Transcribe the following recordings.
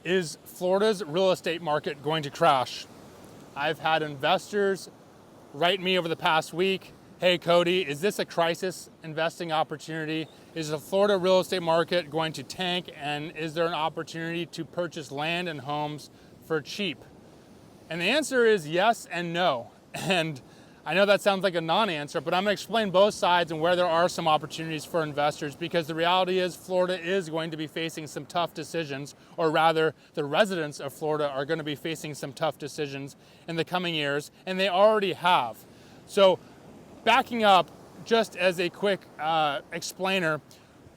Is Florida's real estate market going to crash? I've had investors write me over the past week, hey Cody, is this a crisis investing opportunity? Is the Florida real estate market going to tank, and is there an opportunity to purchase land and homes for cheap? And the answer is yes and no. And I know that sounds like a non-answer, but I'm going to explain both sides and where there are some opportunities for investors, because the reality is Florida is going to be facing some tough decisions, or rather the residents of Florida are going to be facing some tough decisions in the coming years, and they already have. So backing up, just as a quick explainer,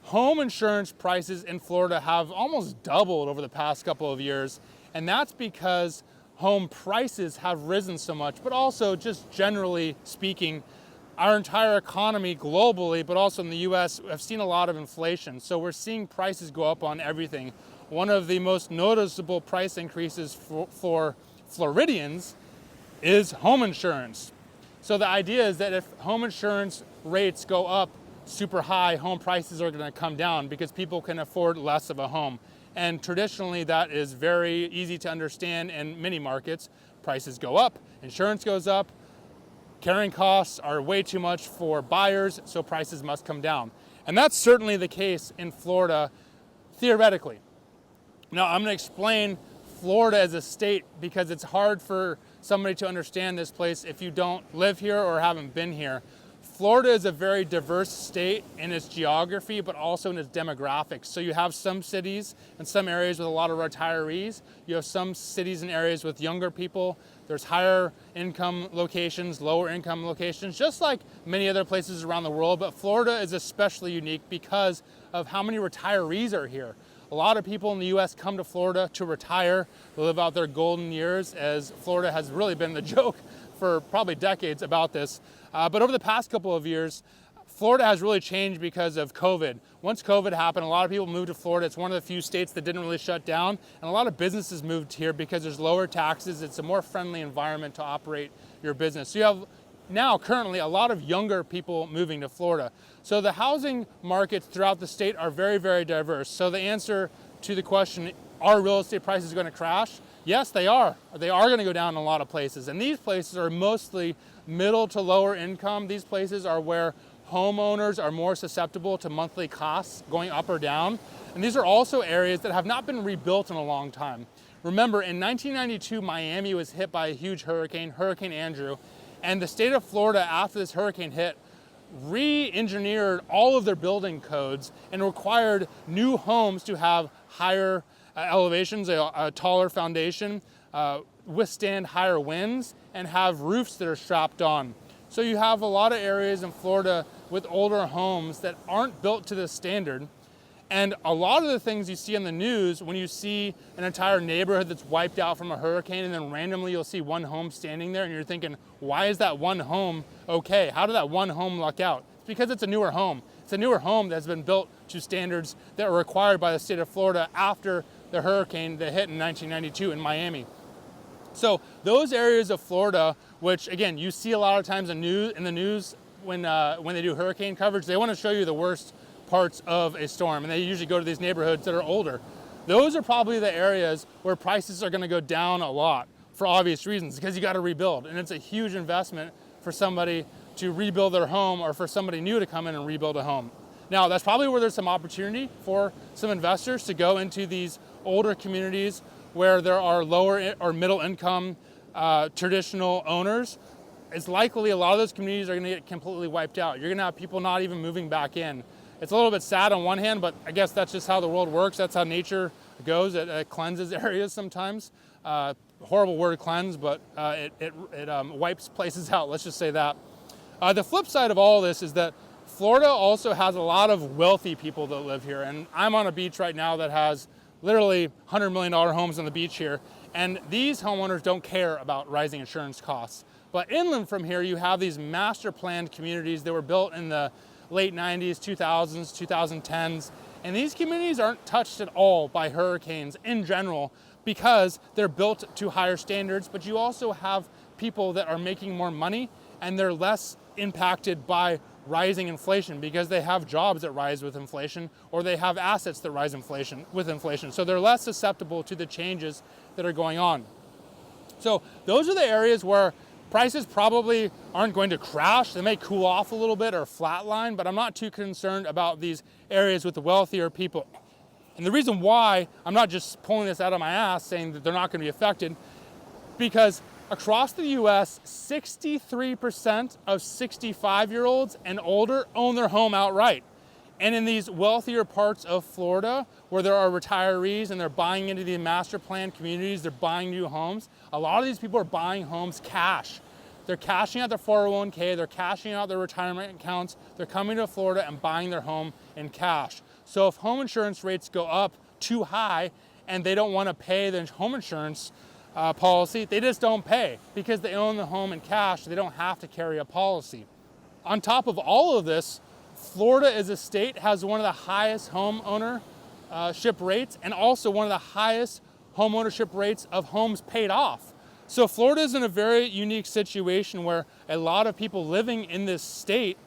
home insurance prices in Florida have almost doubled over the past couple of years, and that's because home prices have risen so much, but also just generally speaking, our entire economy globally, but also in the US, have seen a lot of inflation. So we're seeing prices go up on everything. One of the most noticeable price increases for Floridians is home insurance. So the idea is that if home insurance rates go up super high, home prices are going to come down because people can afford less of a home. And traditionally, that is very easy to understand in many markets. Prices go up, insurance goes up, carrying costs are way too much for buyers, so prices must come down. And that's certainly the case in Florida, theoretically. Now, I'm going to explain Florida as a state because it's hard for somebody to understand this place if you don't live here or haven't been here. Florida is a very diverse state in its geography, but also in its demographics. So you have some cities and some areas with a lot of retirees. You have some cities and areas with younger people. There's higher income locations, lower income locations, just like many other places around the world. But Florida is especially unique because of how many retirees are here. A lot of people in the US come to Florida to retire, to live out their golden years, as Florida has really been the joke for probably decades about this. But over the past couple of years, Florida has really changed because of COVID. Once COVID happened, a lot of people moved to Florida. It's one of the few states that didn't really shut down. And a lot of businesses moved here because there's lower taxes. It's a more friendly environment to operate your business. So you have now currently a lot of younger people moving to Florida. So the housing markets throughout the state are very, very diverse. So the answer to the question, are real estate prices going to crash? Yes, they are. They are going to go down in a lot of places. And these places are mostly middle to lower income. These places are where homeowners are more susceptible to monthly costs going up or down. And these are also areas that have not been rebuilt in a long time. Remember, in 1992, Miami was hit by a huge hurricane, Hurricane Andrew. And the state of Florida, after this hurricane hit, re-engineered all of their building codes and required new homes to have higher elevations, a taller foundation, withstand higher winds, and have roofs that are strapped on. So you have a lot of areas in Florida with older homes that aren't built to this standard. And a lot of the things you see in the news, when you see an entire neighborhood that's wiped out from a hurricane, and then randomly you'll see one home standing there, and you're thinking, why is that one home okay? How did that one home luck out? It's because it's a newer home. It's a newer home that's been built to standards that were required by the state of Florida after the hurricane that hit in 1992 in Miami. So those areas of Florida, which again, you see a lot of times in the news when they do hurricane coverage, they want to show you the worst parts of a storm, and they usually go to these neighborhoods that are older. Those are probably the areas where prices are going to go down a lot for obvious reasons, because you got to rebuild, and it's a huge investment for somebody to rebuild their home or for somebody new to come in and rebuild a home. Now, that's probably where there's some opportunity for some investors to go into these older communities where there are lower or middle income traditional owners. It's likely a lot of those communities are going to get completely wiped out. You're going to have people not even moving back in. It's a little bit sad on one hand, but I guess that's just how the world works. That's how nature goes. It cleanses areas sometimes. Horrible word, cleanse, but it wipes places out. Let's just say that. The flip side of all this is that Florida also has a lot of wealthy people that live here. And I'm on a beach right now that has literally $100 million homes on the beach here. And these homeowners don't care about rising insurance costs. But inland from here, you have these master planned communities that were built in the late 90s, 2000s, 2010s. And these communities aren't touched at all by hurricanes in general because they're built to higher standards, but you also have people that are making more money and they're less impacted by rising inflation because they have jobs that rise with inflation, or they have assets that rise with inflation. So they're less susceptible to the changes that are going on. So those are the areas where prices probably aren't going to crash. They may cool off a little bit or flatline, but I'm not too concerned about these areas with the wealthier people. And the reason why I'm not just pulling this out of my ass saying that they're not going to be affected, because across the US, 63% of 65-year-olds and older own their home outright. And in these wealthier parts of Florida, where there are retirees and they're buying into the master plan communities, they're buying new homes, a lot of these people are buying homes cash. They're cashing out their 401k, they're cashing out their retirement accounts, they're coming to Florida and buying their home in cash. So if home insurance rates go up too high and they don't want to pay the home insurance policy, they just don't pay because they own the home in cash. They don't have to carry a policy. On top of all of this, Florida as a state has one of the highest home ownership rates and also one of the highest home ownership rates of homes paid off. So Florida is in a very unique situation where a lot of people living in this state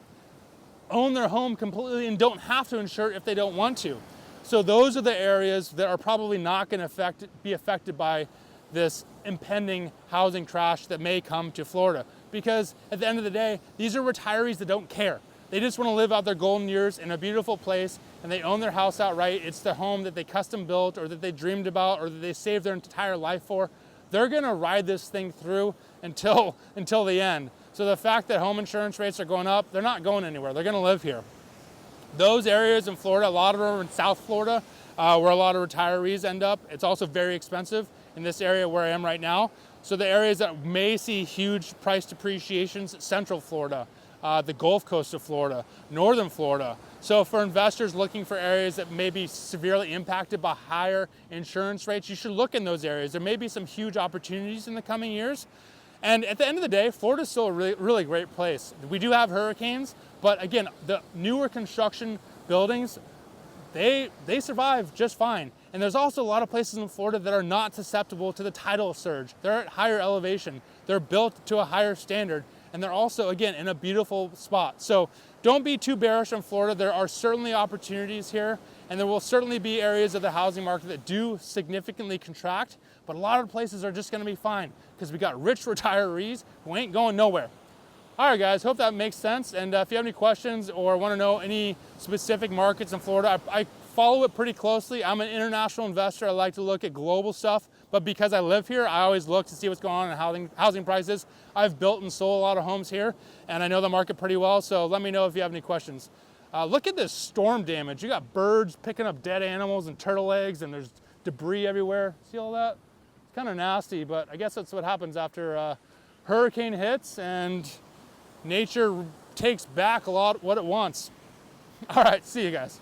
own their home completely and don't have to insure it if they don't want to. So those are the areas that are probably not going to be affected by this impending housing crash that may come to Florida. Because at the end of the day, these are retirees that don't care. They just want to live out their golden years in a beautiful place, and they own their house outright. It's the home that they custom built or that they dreamed about or that they saved their entire life for. They're going to ride this thing through until the end. So the fact that home insurance rates are going up, they're not going anywhere. They're going to live here. Those areas in Florida, a lot of them are in South Florida, where a lot of retirees end up. It's also very expensive in this area where I am right now. So the areas that may see huge price depreciations, Central Florida, the Gulf Coast of Florida, Northern Florida. So for investors looking for areas that may be severely impacted by higher insurance rates, you should look in those areas. There may be some huge opportunities in the coming years. And at the end of the day, Florida is still a really great place. We do have hurricanes, but again, the newer construction buildings, they survive just fine. And there's also a lot of places in Florida that are not susceptible to the tidal surge. They're at higher elevation. They're built to a higher standard. And they're also, again, in a beautiful spot. So don't be too bearish on Florida. There are certainly opportunities here, and there will certainly be areas of the housing market that do significantly contract, but a lot of places are just gonna be fine because we got rich retirees who ain't going nowhere. All right, guys, hope that makes sense. And if you have any questions or wanna know any specific markets in Florida, I follow it pretty closely. I'm an international investor. I like to look at global stuff, but because I live here, I always look to see what's going on in housing prices. I've built and sold a lot of homes here, and I know the market pretty well, so let me know if you have any questions. Look at this storm damage. You got birds picking up dead animals and turtle eggs, and there's debris everywhere. See all that? It's kind of nasty, but I guess that's what happens after a hurricane hits and nature takes back a lot what it wants. All right, see you guys.